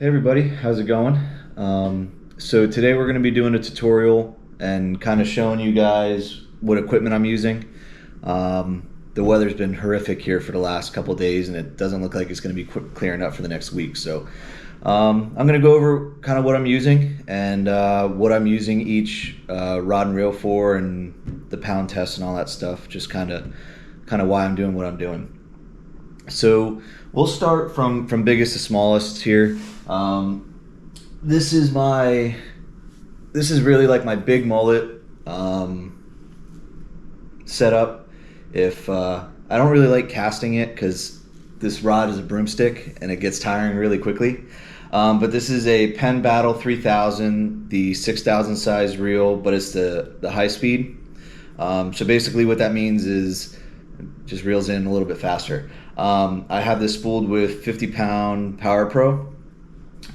Hey everybody, how's it going? So today we're going to be doing a tutorial and kind of showing you guys what equipment I'm using. The weather's been horrific here for the last couple days and it doesn't look like it's going to be clearing up for the next week. So I'm going to go over kind of what I'm using and what I'm using each rod and reel for, and the pound test and all that stuff, just kind of why I'm doing what I'm doing. So we'll start from biggest to smallest here. This is really like my big mullet setup. If I don't really like casting it because this rod is a broomstick and it gets tiring really quickly. But this is a PENN Battle 3000, the 6000 size reel, but it's the high speed. So basically what that means is it just reels in a little bit faster. I have this spooled with 50-pound POWERPRO.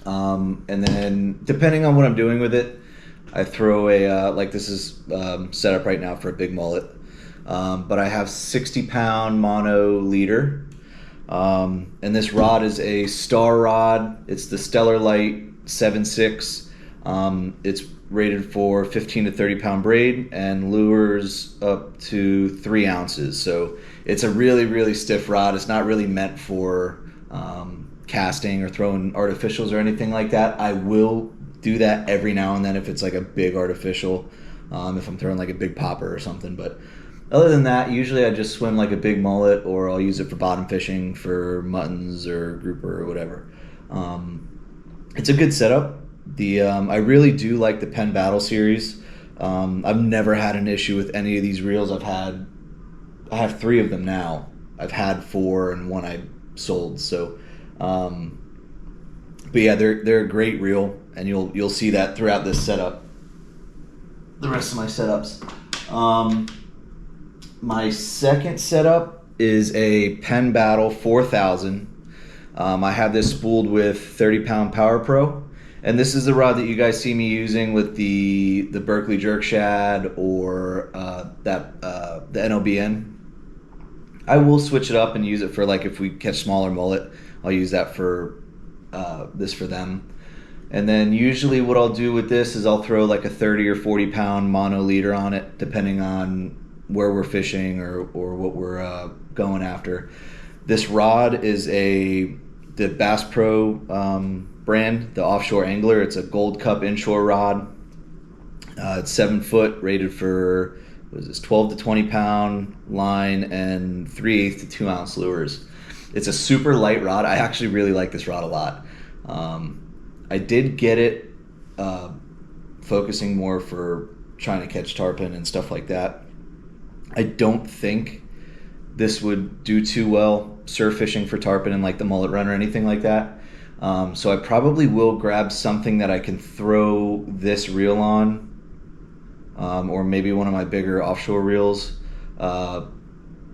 And then depending on what I'm doing with it, I throw a, like this is set up right now for a big mullet. But I have 60-pound mono leader. And this rod is a star rod. It's the Stellar Light 7.6. It's rated for 15 to 30-pound braid and lures up to 3 ounces. So it's a really stiff rod. It's not really meant for casting or throwing artificials or anything like that. I will do that every now and then if it's like a big artificial, if I'm throwing like a big popper or something. But other than that, usually I just swim like a big mullet, or I'll use it for bottom fishing for muttons or grouper or whatever. It's a good setup. I really do like the PENN Battle series. I've never had an issue with any of these reels. I have 3 of them now. I've had 4 and 1 I sold. So, but yeah, they're a great reel, and you'll see that throughout this setup. The rest of my setups. My second setup is a PENN Battle 4000. I have this spooled with 30-pound POWERPRO. And this is the rod that you guys see me using with the Berkley JERKSHAD or the NOBN. I will switch it up and use it for, like, if we catch smaller mullet, I'll use that for this for them. And then usually what I'll do with this is I'll throw like a 30 or 40-pound mono leader on it, depending on where we're fishing or what we're going after. This rod is the Bass Pro brand, the Offshore Angler. It's a Gold Cup inshore rod. It's 7 foot, rated for 12 to 20 pound line and 3/8 to 2 ounce lures. It's a super light rod. I actually really like this rod a lot. I did get it focusing more for trying to catch tarpon and stuff like that. I don't think this would do too well surf fishing for tarpon and like the mullet run or anything like that. So I probably will grab something that I can throw this reel on, or maybe one of my bigger offshore reels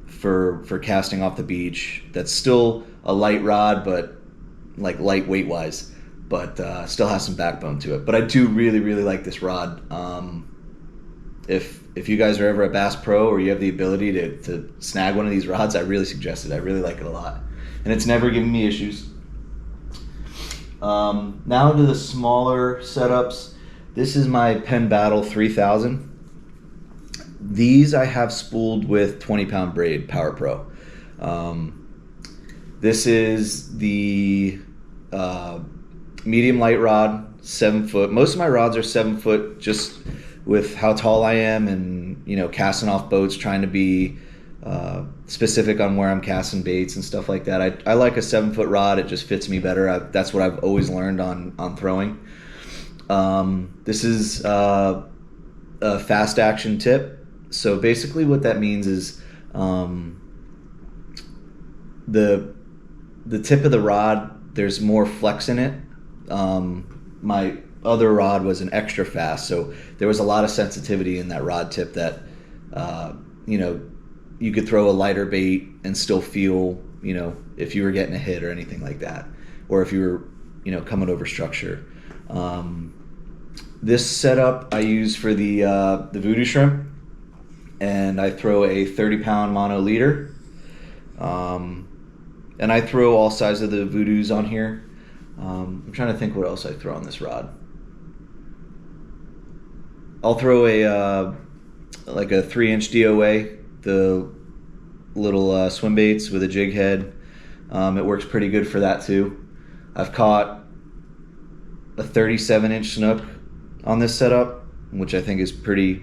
for casting off the beach. That's still a light rod, but like lightweight wise, but still has some backbone to it. But I do really like this rod. If you guys are ever a Bass Pro or you have the ability to snag one of these rods, I really suggest it. I really like it a lot, and it's never given me issues. Now to the smaller setups. This is my PENN Battle 3000. These I have spooled with 20-pound braid POWERPRO. This is the medium light rod, 7 foot. Most of my rods are 7 foot, just with how tall I am and, you know, casting off boats, trying to be specific on where I'm casting baits and stuff like that. I like a 7 foot rod. It just fits me better. That's what I've always learned on throwing. This is a fast action tip. So basically what that means is the tip of the rod, there's more flex in it. My other rod was an extra fast, so there was a lot of sensitivity in that rod tip that you know, you could throw a lighter bait and still feel, you know, if you were getting a hit or anything like that, or if you were, you know, coming over structure. This setup I use for the VUDU shrimp, and I throw a 30-pound mono leader, and I throw all sizes of the VUDUs on here. I'm trying to think what else I throw on this rod. I'll throw a like a 3-inch DOA, the little swim baits with a jig head. It works pretty good for that too. I've caught a 37-inch Snook on this setup, which I think is pretty,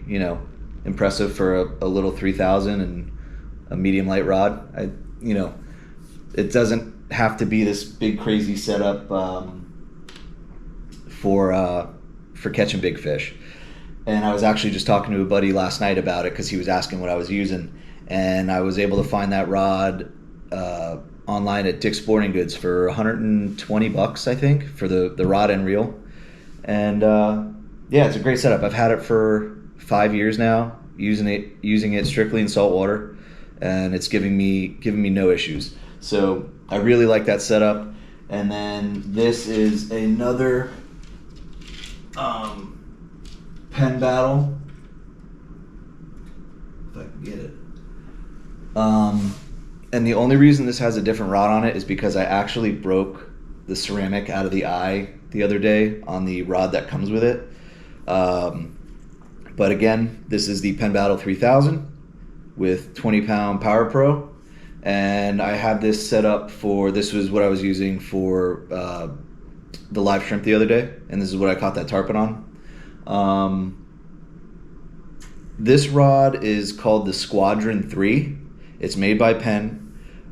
impressive for a little 3000 and a medium light rod. It doesn't have to be this big crazy setup for catching big fish. And I was actually just talking to a buddy last night about it because he was asking what I was using, and I was able to find that rod online at Dick's Sporting Goods for $120, I think, for the rod and reel. And yeah, it's a great setup. I've had it for 5 years now, using it strictly in salt water, and it's giving me no issues. So I really like that setup. And then this is another PENN battle, if I can get it. And the only reason this has a different rod on it is because I actually broke the ceramic out of the eye the other day on the rod that comes with it. But again, this is the PENN Battle 3000 with 20-pound POWERPRO, and I had this set up this was what I was using for the live shrimp the other day, and this is what I caught that tarpon on. This rod is called the Squadron 3. It's made by PENN.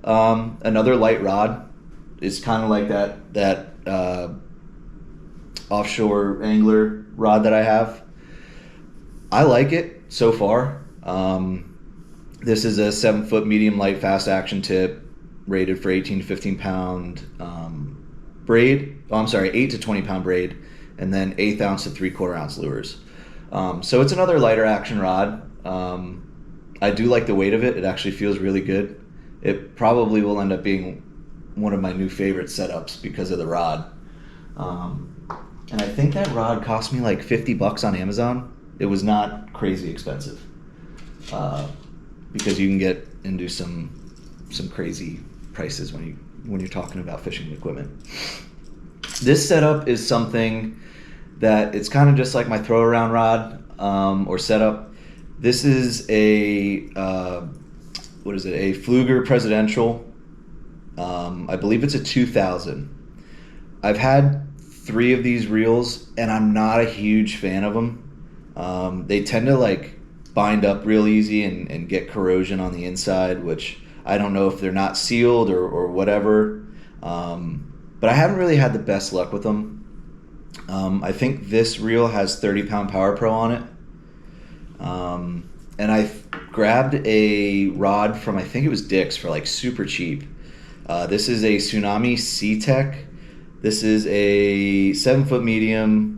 Another light rod. It's kind of like that offshore angler rod that I have. I like it so far. This is a 7-foot medium light fast action tip, rated for 18 to 15 pound braid. Oh, I'm sorry, 8 to 20 pound braid, and then 1/8 ounce to 3/4 ounce lures. So it's another lighter action rod. I do like the weight of it. It actually feels really good. It probably will end up being one of my new favorite setups because of the rod. And I think that rod cost me like $50 on Amazon. It was not crazy expensive, because you can get into some crazy prices when you're talking about fishing equipment. This setup is something that it's kind of just like my throw around rod or setup. This is a a Fluger Presidential. I believe it's a 2000. I've had 3 of these reels, and I'm not a huge fan of them. They tend to like bind up real easy and get corrosion on the inside, which I don't know if they're not sealed or whatever. But I haven't really had the best luck with them. I think this reel has 30-pound POWERPRO on it. And I grabbed a rod from, I think it was Dick's, for like super cheap. This is a Tsunami C-Tech. This is a 7-foot medium.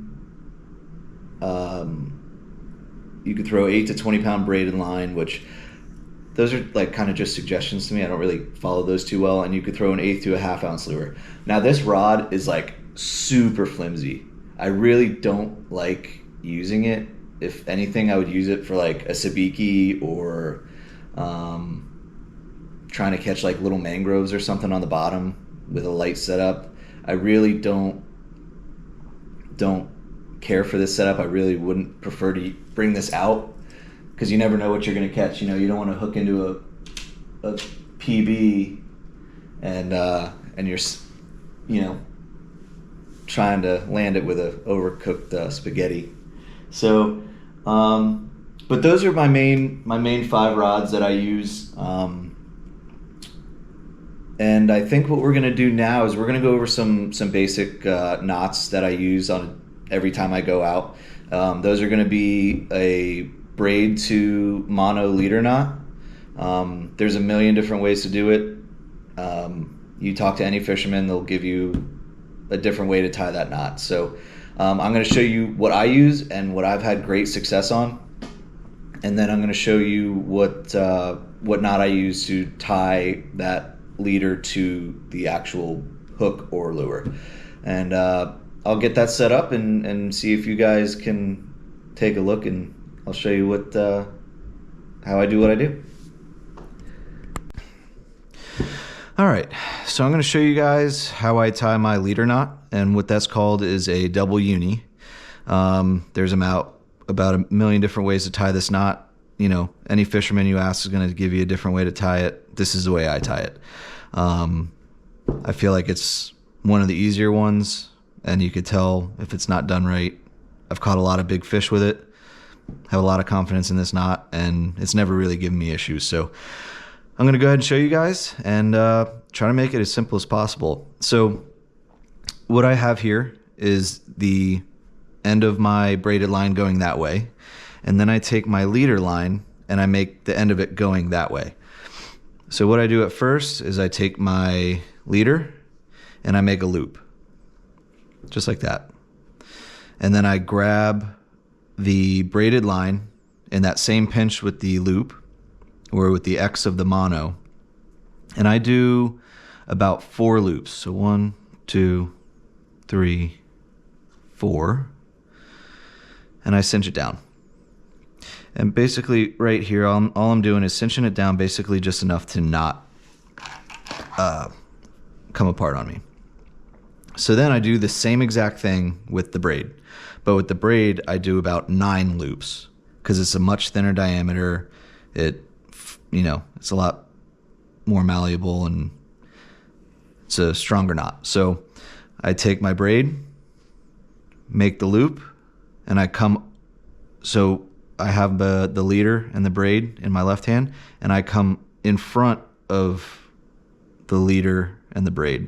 You could throw 8 to 20-pound braided line, which those are like kind of just suggestions to me. I don't really follow those too well. And you could throw an 1/8 to a 1/2 ounce lure. Now this rod is like super flimsy. I really don't like using it. If anything, I would use it for like a sabiki or trying to catch like little mangroves or something on the bottom with a light setup. I really don't care for this setup. I really wouldn't prefer to bring this out because you never know what you're going to catch. You don't want to hook into a PB and you're trying to land it with a overcooked spaghetti. So, but those are my main 5 rods that I use. And I think what we're gonna do now is we're gonna go over some basic knots that I use on every time I go out. Those are gonna be a braid to mono leader knot. There's a million different ways to do it. You talk to any fisherman, they'll give you a different way to tie that knot. So I'm going to show you what I use and what I've had great success on, and then I'm going to show you what knot I use to tie that leader to the actual hook or lure. And I'll get that set up and see if you guys can take a look, and I'll show you how I do what I do. All right, so I'm going to show you guys how I tie my leader knot, and what that's called is a double uni. There's about a million different ways to tie this knot. You know, any fisherman you ask is going to give you a different way to tie it. This is the way I tie it. I feel like it's one of the easier ones, and you could tell if it's not done right. I've caught a lot of big fish with it, have a lot of confidence in this knot, and it's never really given me issues. So I'm going to go ahead and show you guys and try to make it as simple as possible. So what I have here is the end of my braided line going that way, and then I take my leader line and I make the end of it going that way. So what I do at first is I take my leader and I make a loop, just like that. And then I grab the braided line in that same pinch with the loop, or with the X of the mono, and I do about 4 loops. So 1, 2, 3, 4, and I cinch it down. And basically right here, all I'm doing is cinching it down basically just enough to not come apart on me. So then I do the same exact thing with the braid, but with the braid I do about 9 loops because it's a much thinner diameter. It's a lot more malleable and it's a stronger knot. So I take my braid, make the loop, and so I have the leader and the braid in my left hand, and I come in front of the leader and the braid,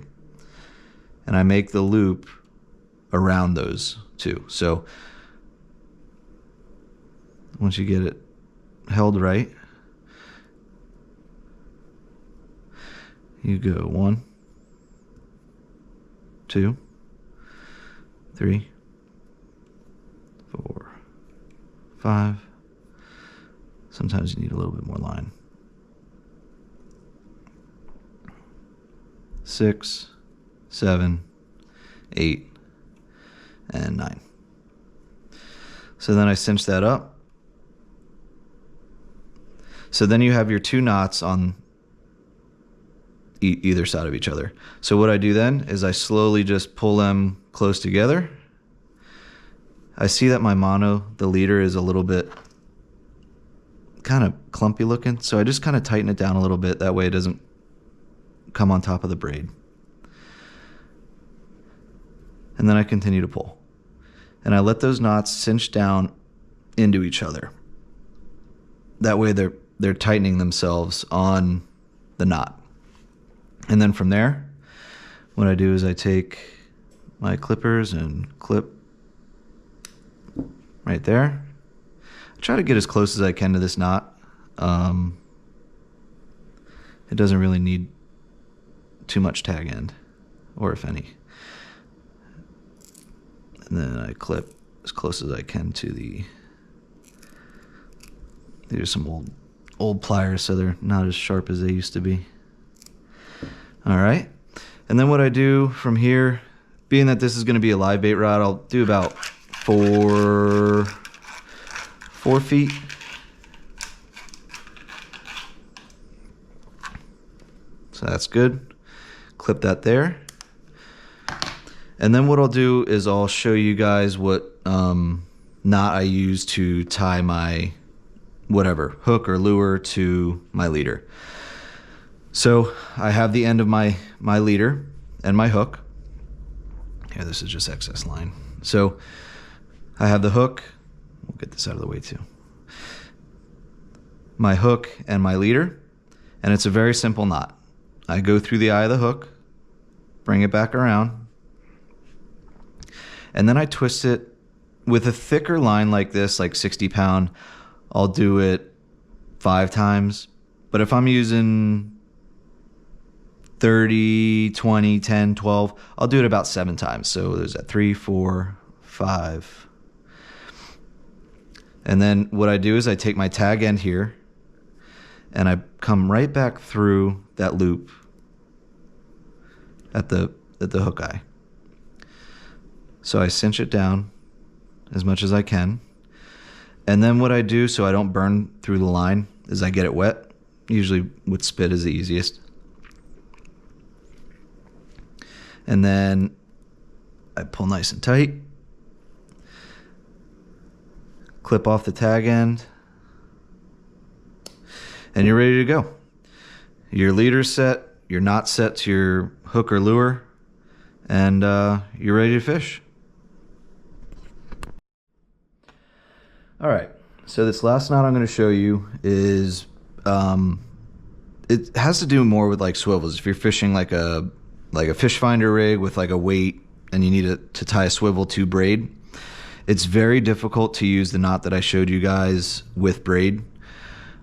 and I make the loop around those two. So once you get it held right, you go 1, 2, 3, 4, 5. Sometimes you need a little bit more line. 6, 7, 8, and 9. So then I cinch that up. So then you have your 2 knots on either side of each other. So what I do then is I slowly just pull them close together. I see that my mono, the leader, is a little bit kind of clumpy looking, so I just kind of tighten it down a little bit. That way it doesn't come on top of the braid. And then I continue to pull. And I let those knots cinch down into each other. That way they're tightening themselves on the knot. And then from there, what I do is I take my clippers and clip right there. I try to get as close as I can to this knot. It doesn't really need too much tag end, or if any. And then I clip as close as I can to these are some old pliers, so they're not as sharp as they used to be. All right, and then what I do from here, being that this is going to be a live bait rod, I'll do about 4 feet. So that's good. Clip that there. And then what I'll do is I'll show you guys what knot I use to tie my whatever, hook or lure to my leader. So I have the end of my leader and my hook. Here, this is just excess line. So I have the hook. We'll get this out of the way too. My hook and my leader, and it's a very simple knot. I go through the eye of the hook, bring it back around, and then I twist it with a thicker line like this, like 60 pound. I'll do it 5 times. But if I'm using 30, 20, 10, 12, I'll do it about 7 times. So there's that 3, 4, 5. And then what I do is I take my tag end here and I come right back through that loop at the hook eye. So I cinch it down as much as I can. And then what I do so I don't burn through the line is I get it wet. Usually with spit is the easiest. And then I pull nice and tight, clip off the tag end, and you're ready to go. Your leader's set, your knot set to your hook or lure, and you're ready to fish. All right, so this last knot I'm going to show you is, it has to do more with like swivels. If you're fishing like a fish finder rig with like a weight and you need to tie a swivel to braid, it's very difficult to use the knot that I showed you guys with braid.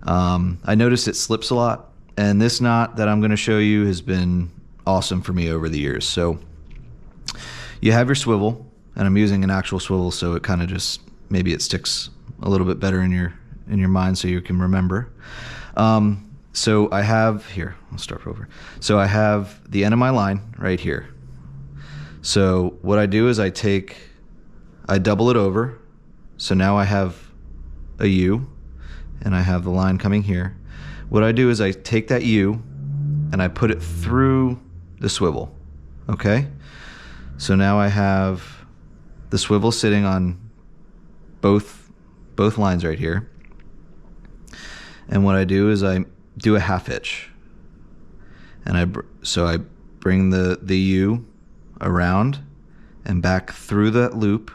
I noticed it slips a lot, and this knot that I'm going to show you has been awesome for me over the years. So you have your swivel, and I'm using an actual swivel, so it kind of just, maybe it sticks a little bit better in your mind so you can remember. So I have here, I'll start over. So I have the end of my line right here. So what I do is I double it over. So now I have a U, and I have the line coming here. What I do is I take that U and I put it through the swivel, okay? So now I have the swivel sitting on both lines right here. And what I do is I do a half hitch. And so I bring the U around and back through that loop,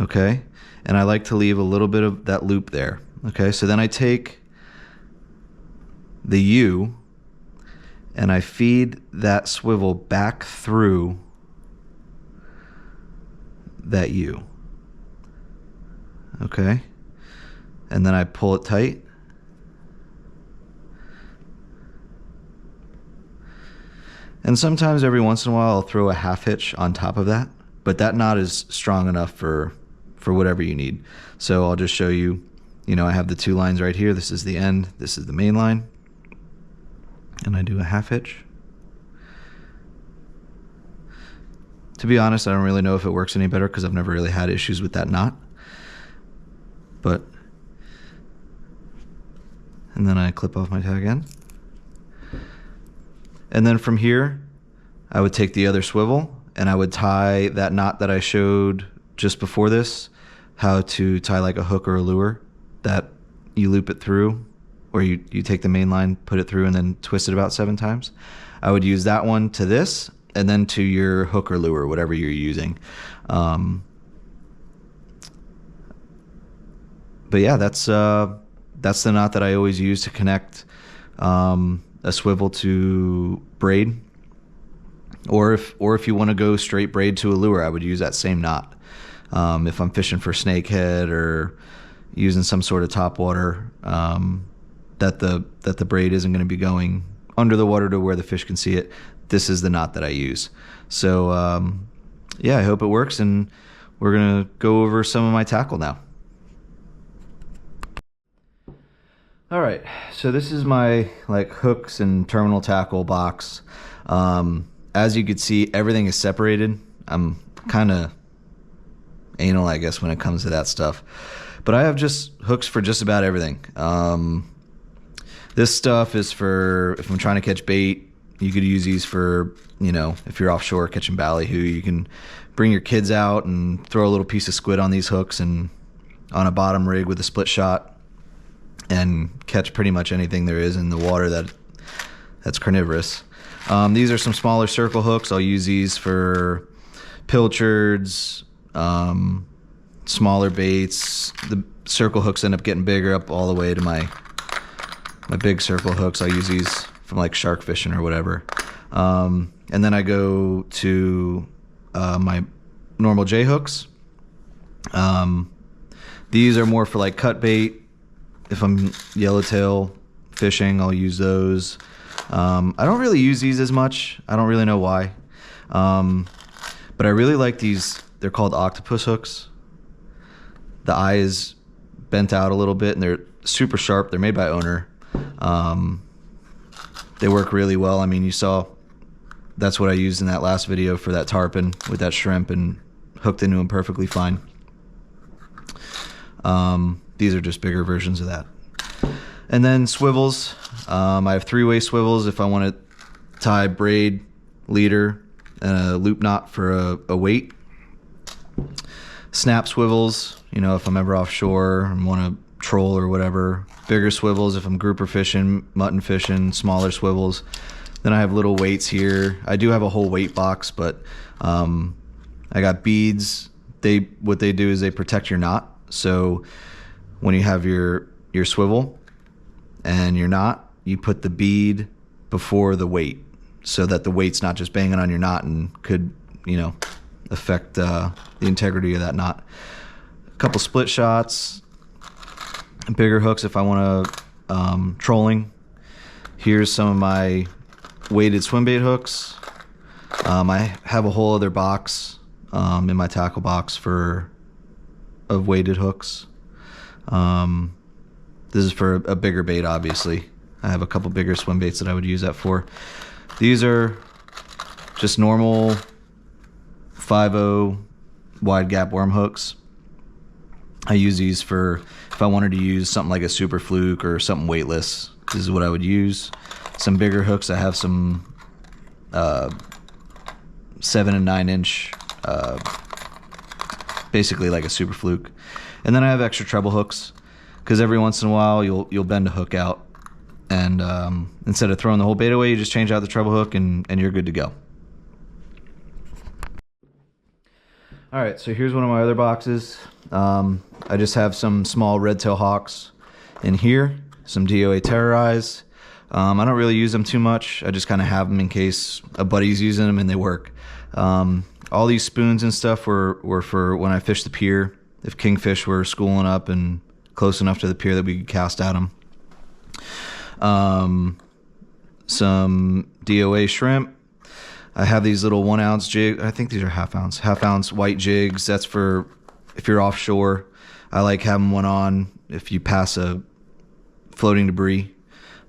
okay? And I like to leave a little bit of that loop there, okay? So then I take the U and I feed that swivel back through that U, okay? And then I pull it tight. And sometimes every once in a while I'll throw a half hitch on top of that, but that knot is strong enough for whatever you need. So I'll just show you, I have the two lines right here. This is the end, this is the main line. And I do a half hitch. To be honest, I don't really know if it works any better because I've never really had issues with that knot. And then I clip off my tag end. And then from here, I would take the other swivel and I would tie that knot that I showed just before this, how to tie like a hook or a lure, that you loop it through, or you take the main line, put it through, and then twist it about 7 times. I would use that one to this, and then to your hook or lure, whatever you're using. But yeah, that's the knot that I always use to connect a swivel to braid. Or if you want to go straight braid to a lure, I would use that same knot. If I'm fishing for snakehead or using some sort of topwater, that the braid isn't going to be going under the water to where the fish can see it, this is the knot that I use. So yeah, I hope it works, and we're gonna go over some of my tackle now. All right, so this is my like hooks and terminal tackle box. As you can see, everything is separated. I'm kind of anal, I guess, when it comes to that stuff, but I have just hooks for just about everything. This stuff is for if I'm trying to catch bait. You could use these for, if you're offshore catching ballyhoo, you can bring your kids out and throw a little piece of squid on these hooks and on a bottom rig with a split shot and catch pretty much anything there is in the water that's carnivorous. These are some smaller circle hooks. I'll use these for pilchards, smaller baits. The circle hooks end up getting bigger up all the way to my big circle hooks. I use these from like shark fishing or whatever. And then I go to my normal J hooks. These are more for like cut bait. If I'm yellowtail fishing, I'll use those. I don't really use these as much. I don't really know why. But I really like these. They're called octopus hooks. The eye is bent out a little bit and they're super sharp. They're made by Owner. They work really well. I mean, you saw that's what I used in that last video for that tarpon with that shrimp and hooked into them perfectly fine. These are just bigger versions of that. And then swivels. I have 3-way swivels if I want to tie braid leader, and a loop knot for a weight. Snap swivels, you know, if I'm ever offshore and want to troll or whatever. Bigger swivels if I'm grouper fishing, mutton fishing, smaller swivels. Then I have little weights here. I do have a whole weight box, but I got beads. What they do is they protect your knot. So when you have your swivel and your knot, you put the bead before the weight so that the weight's not just banging on your knot and could, you know, affect the integrity of that knot. A couple split shots, bigger hooks if I want to trolling. Here's some of my weighted swim bait hooks. I have a whole other box in my tackle box of weighted hooks. This is for a bigger bait, obviously. I have a couple bigger swim baits that I would use that for. These are just normal 5/0 wide gap worm hooks. I use these for if I wanted to use something like a super fluke or something weightless. This is what I would use. Some bigger hooks. I have some 7 and 9 inch, basically like a super fluke. And then I have extra treble hooks because every once in a while you'll bend a hook out, and instead of throwing the whole bait away, you just change out the treble hook and you're good to go. All right, so here's one of my other boxes. I just have some small red tail hawks in here, some DOA Terrorize. I don't really use them too much. I just kind of have them in case a buddy's using them and they work. All these spoons and stuff were for when I fish the pier. If kingfish were schooling up and close enough to the pier that we could cast at them. Some DOA shrimp. I have these little 1 ounce jig. I think these are half ounce white jigs. That's for if you're offshore. I like having one on if you pass a floating debris.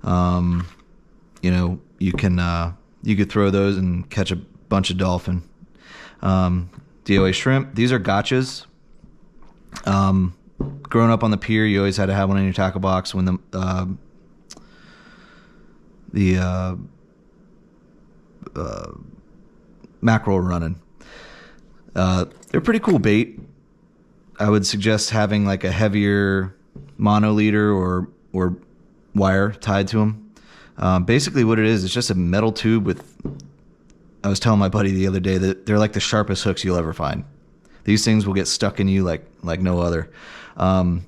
You know, you could throw those and catch a bunch of dolphin. DOA shrimp. These are gotchas. Growing up on the pier, you always had to have one in your tackle box when the mackerel were running. They're pretty cool bait. I would suggest having like a heavier mono leader or wire tied to them. Basically what it is, it's just a metal tube with, I was telling my buddy the other day that they're like the sharpest hooks you'll ever find. These things will get stuck in you like no other. But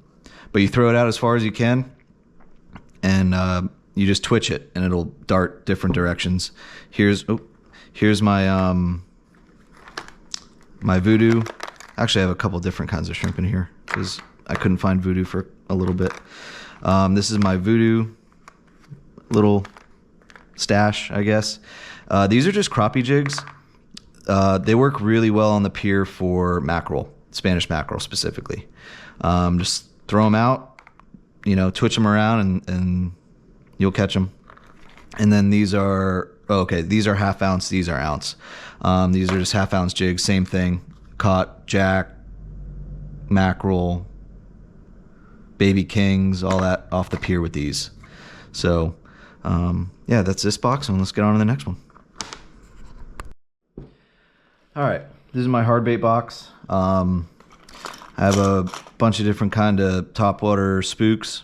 you throw it out as far as you can, and you just twitch it, and it'll dart different directions. Here's my my VUDU. Actually, I have a couple different kinds of shrimp in here because I couldn't find VUDU for a little bit. This is my VUDU little stash, I guess. These are just crappie jigs. They work really well on the pier for mackerel, Spanish mackerel specifically. Just throw them out, you know, twitch them around, and you'll catch them. And then these are, these are half ounce, these are ounce. These are just half ounce jigs, same thing. Caught jack, mackerel, baby kings, all that off the pier with these. So, yeah, that's this box, and let's get on to the next one. All right, this is my hard bait box. I have a bunch of different kind of topwater spooks.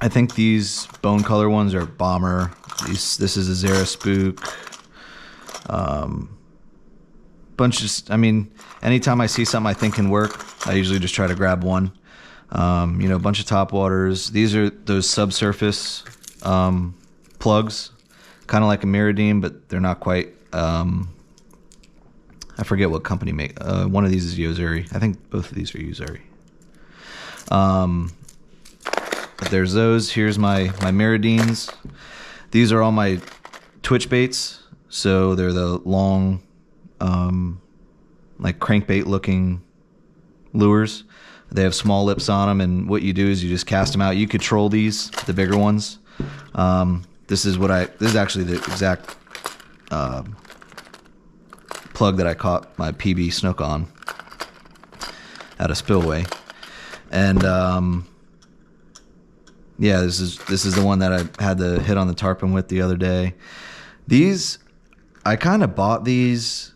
I think these bone color ones are bomber. This is a Zara spook. I mean, anytime I see something I think can work, I usually just try to grab one. You know, a bunch of topwaters. These are those subsurface plugs, kind of like a Miradeem, but they're not quite. I forget what company make. One of these is Yozuri. I think both of these are Yozuri. But there's those. Here's my Miradeems. These are all my twitch baits. So they're the long, like crankbait looking lures. They have small lips on them, and what you do is you just cast them out. You could troll these, the bigger ones. This is actually the exact plug that I caught my PB Snook on at a spillway. And yeah, this is the one that I had to hit on the tarpon with the other day. These I kind of bought these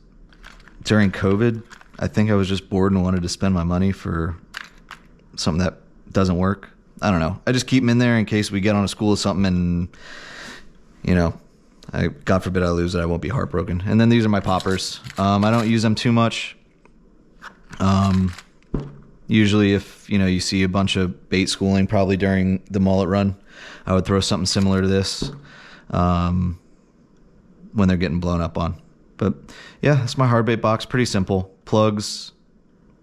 during COVID. I think I was just bored and wanted to spend my money for something that doesn't work. I don't know. I just keep them in there in case we get on a school or something and, you know, God forbid I lose it, I won't be heartbroken. And then these are my poppers. I don't use them too much. Usually if, you know, you see a bunch of bait schooling, probably during the mullet run, I would throw something similar to this when they're getting blown up on. But yeah, that's my hard bait box. Pretty simple. Plugs,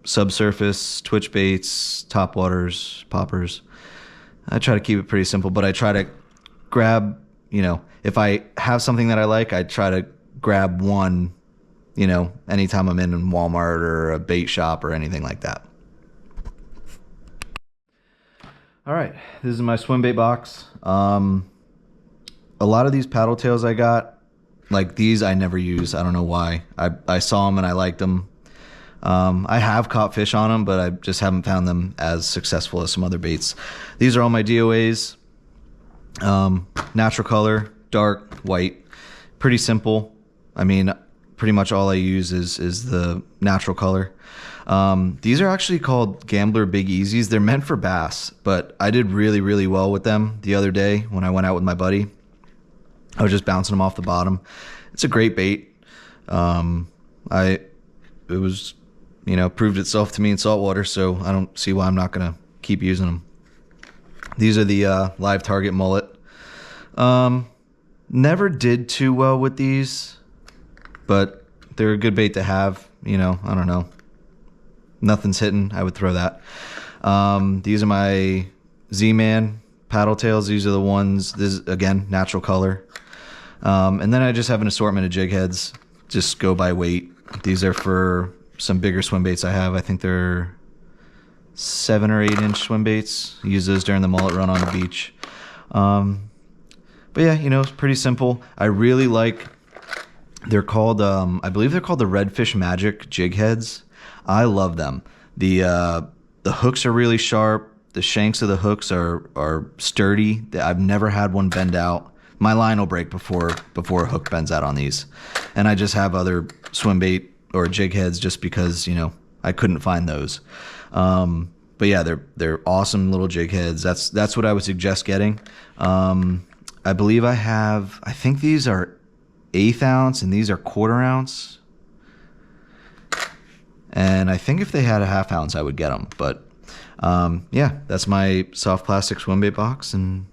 subsurface, twitch baits, top waters, poppers. I try to keep it pretty simple, but I try to grab, you know, if I have something that I like, I try to grab one, you know, anytime I'm in Walmart or a bait shop or anything like that. All right, this is my swim bait box. A lot of these paddle tails I got, like these I never use. I don't know why. I saw them and I liked them. I have caught fish on them, but I just haven't found them as successful as some other baits. These are all my DOAs. Natural color, dark, white. Pretty simple. I mean, pretty much all I use is the natural color. These are actually called Gambler Big Easies. They're meant for bass, but I did really, really well with them the other day when I went out with my buddy. I was just bouncing them off the bottom. It's a great bait. It was, you know, proved itself to me in saltwater, so I don't see why I'm not going to keep using them. These are the live target mullet. Never did too well with these, but they're a good bait to have. You know, I don't know. Nothing's hitting, I would throw that. These are my Z-Man paddle tails. These are the ones, this is, again, natural color. And then I just have an assortment of jig heads. Just go by weight. These are for some bigger swim baits I have. I think they're 7 or 8 inch swim baits. I use those during the mullet run on the beach. But yeah, you know, it's pretty simple. I really like, they're called, I believe they're called the Redfish Magic jig heads. I love them. The hooks are really sharp. The shanks of the hooks are sturdy. I've never had one bend out. My line will break before a hook bends out on these. And I just have other swim bait or jig heads just because, you know, I couldn't find those. But yeah, they're awesome little jig heads. That's what I would suggest getting. I believe I think these are 1/8 ounce and these are 1/4 ounce. And I think if they had a 1/2 ounce, I would get them. But yeah, that's my soft plastic swim bait box. And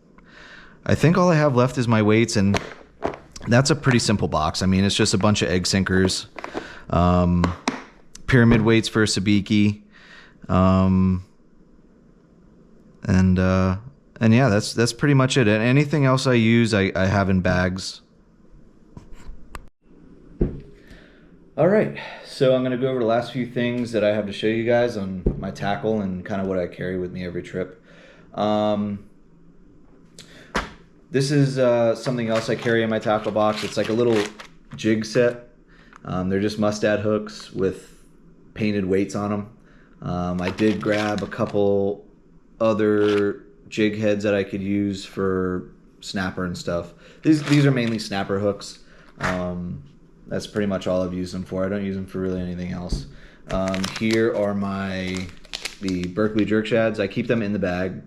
I think all I have left is my weights, and that's a pretty simple box. I mean, it's just a bunch of egg sinkers, pyramid weights for a sabiki, and yeah, that's pretty much it. And anything else I use, I have in bags. All right, so I'm gonna go over the last few things that I have to show you guys on my tackle and kind of what I carry with me every trip. This is something else I carry in my tackle box. It's like a little jig set. They're just mustad hooks with painted weights on them. I did grab a couple other jig heads that I could use for snapper and stuff. These are mainly snapper hooks. That's pretty much all I've used them for. I don't use them for really anything else. Here are the Berkley JERKSHADs. I keep them in the bag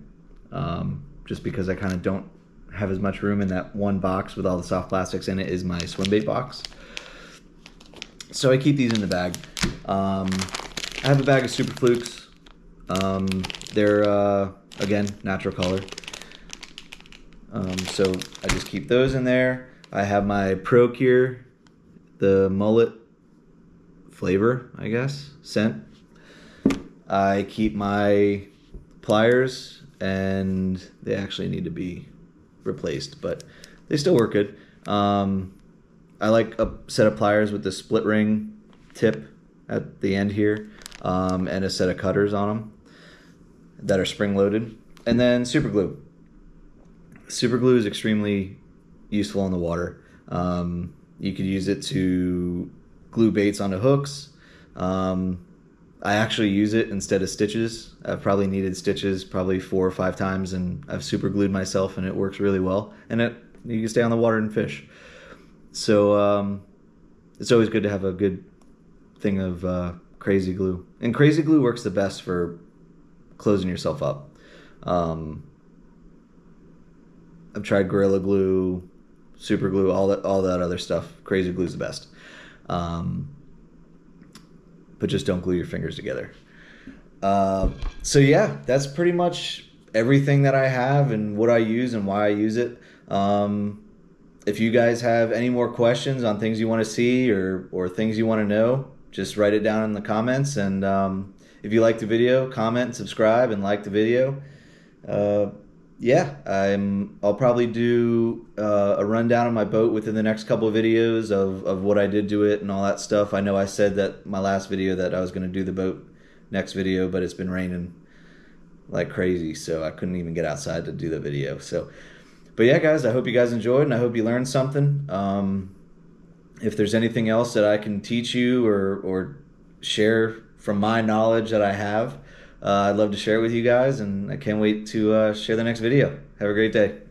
just because I kind of don't have as much room in that one box with all the soft plastics in it is my swim bait box. So I keep these in the bag. I have a bag of Super Flukes. They're, again, natural color. So I just keep those in there. I have my Pro Cure, the mullet flavor, I guess, scent. I keep my pliers, and they actually need to be replaced, but they still work good. I like a set of pliers with the split ring tip at the end here, and a set of cutters on them that are spring loaded. And then super glue. Super glue is extremely useful in the water. You could use it to glue baits onto hooks. I actually use it instead of stitches. I've probably needed stitches probably 4 or 5 times, and I've super glued myself, and it works really well. And you can stay on the water and fish. So it's always good to have a good thing of crazy glue. And crazy glue works the best for closing yourself up. I've tried Gorilla Glue, Super Glue, all that other stuff. Crazy Glue's the best. But just don't glue your fingers together. So yeah, that's pretty much everything that I have and what I use and why I use it. If you guys have any more questions on things you want to see or things you want to know, just write it down in the comments. And if you like the video, comment and subscribe and like the video. Yeah, I'll probably do a rundown of my boat within the next couple of videos of what I did to it and all that stuff. I know I said that my last video that I was going to do the boat next video, but it's been raining like crazy, so I couldn't even get outside to do the video. So, but yeah, guys, I hope you guys enjoyed and I hope you learned something. If there's anything else that I can teach you or share from my knowledge that I have, I'd love to share it with you guys, and I can't wait to share the next video. Have a great day.